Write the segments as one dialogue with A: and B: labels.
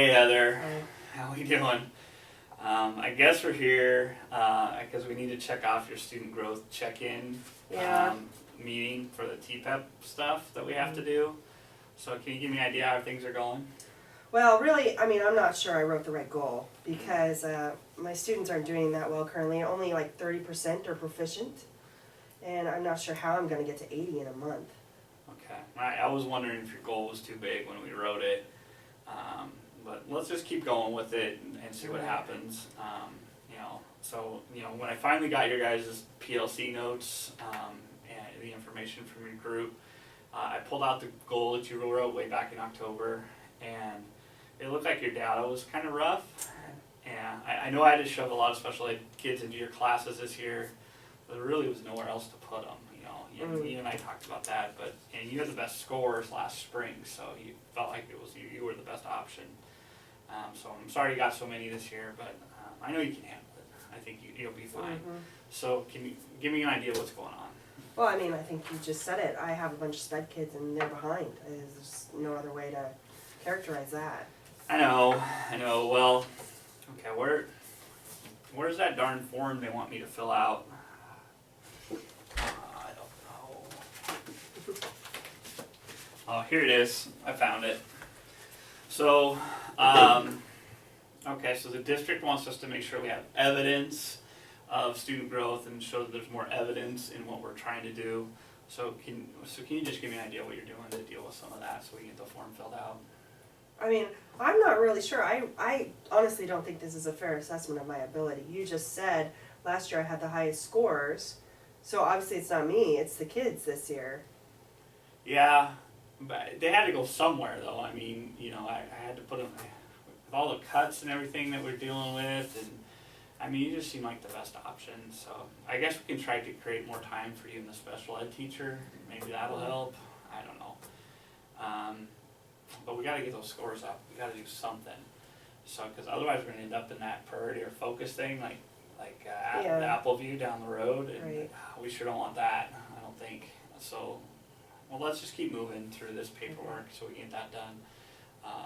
A: Hey Heather,
B: Hi.
A: how we doing? I guess we're here because we need to check off your student growth check-in
B: Yeah.
A: meeting for the TPEP stuff that we have to do. So can you give me an idea how things are going?
B: Well, really, I mean, I'm not sure I wrote the right goal because my students aren't doing that well currently. Only like 30% are proficient, and I'm not sure how I'm going to get to 80 in a month.
A: Okay, I was wondering if your goal was too big when we wrote it, but let's just keep going with it and see what happens. When I finally got your guys' PLC notes and the information from your group, I pulled out the goal that you wrote way back in October, and it looked like your data was kind of rough. And I know I had to shove a lot of special ed kids into your classes this year, but there really was nowhere else to put them. You and I talked about that, and you had the best scores last spring, so you felt like it was you were the best option. So I'm sorry you got so many this year, but I know you can handle it. I think you'll be fine.
B: Mm-hmm.
A: So can you give me an idea of what's going on?
B: Well, I mean, I think you just said it. I have a bunch of sped kids and they're behind. There's no other way to characterize that.
A: I know. Well, okay, where's that darn form they want me to fill out? I don't know. Oh, here it is. I found it. So, so the district wants us to make sure we have evidence of student growth and show that there's more evidence in what we're trying to do. So can you just give me an idea what you're doing to deal with some of that so we can get the form filled out?
B: I mean, I'm not really sure. I honestly don't think this is a fair assessment of my ability. You just said last year I had the highest scores, so obviously it's not me, it's the kids this year.
A: Yeah, but they had to go somewhere though. I mean, I had to put them with all the cuts and everything that we're dealing with, and I mean, you just seem like the best option. So I guess we can try to create more time for you and the special ed teacher. Maybe that'll help. I don't know. But we got to get those scores up. We got to do something. So, because otherwise we're gonna end up in that priority or focus thing, like the Apple View down the road, and
B: Right.
A: We sure don't want that. I don't think so. Well, let's just keep moving through this paperwork so we can get that done.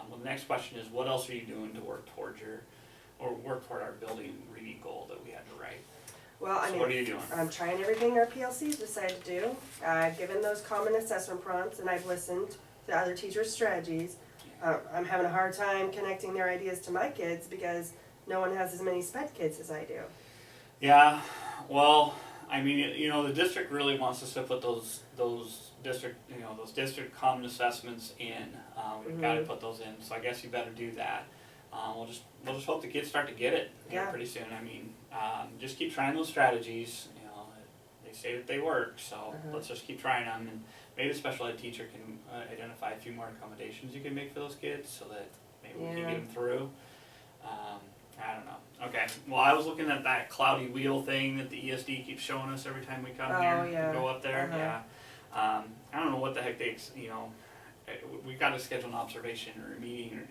A: Well, the next question is, what else are you doing to work toward our building review goal that we had to write?
B: Well, I
A: So
B: mean,
A: what are you doing?
B: I'm trying everything our PLCs decided to do. I've given those common assessment prompts and I've listened to other teachers' strategies. I'm having a hard time connecting their ideas to my kids because no one has as many sped kids as I do.
A: Yeah, well, I mean, the district really wants us to put those district common assessments in. We've got to put those in, so I guess you better do that. We'll just hope the kids start to get it pretty soon. I mean, just keep trying those strategies. They say that they work, so let's just keep trying them. And maybe the special ed teacher can identify a few more accommodations you can make for those kids, so that maybe we can get them through. I don't know. Okay. Well, I was looking at that cloudy wheel thing that the ESD keeps showing us every time we come here.
B: Yeah.
A: Go up there. Yeah. I don't know what the heck we've got to schedule an observation or a meeting, or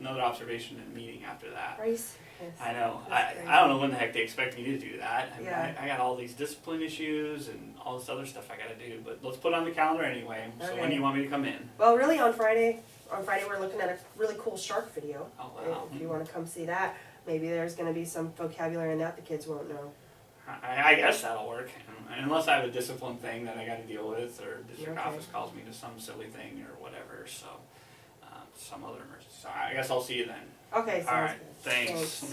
A: another observation and a meeting after that.
B: Are you serious?
A: I know.
B: That's
A: I don't know when the heck they expect me to do that. I mean,
B: Yeah.
A: I got all these discipline issues and all this other stuff I got to do. But let's put it on the calendar anyway. So when
B: Okay.
A: do you want me to come in?
B: Well, really on Friday we're looking at a really cool shark video.
A: Oh wow.
B: If you want to come see that, maybe there's going to be some vocabulary in that the kids won't know.
A: I guess that'll work, unless I have a discipline thing that I got to deal with, or district
B: Okay.
A: office calls me to some silly thing or whatever. So, some other emergency. So I guess I'll see you then.
B: Okay, sounds
A: All right.
B: good.
A: Thanks.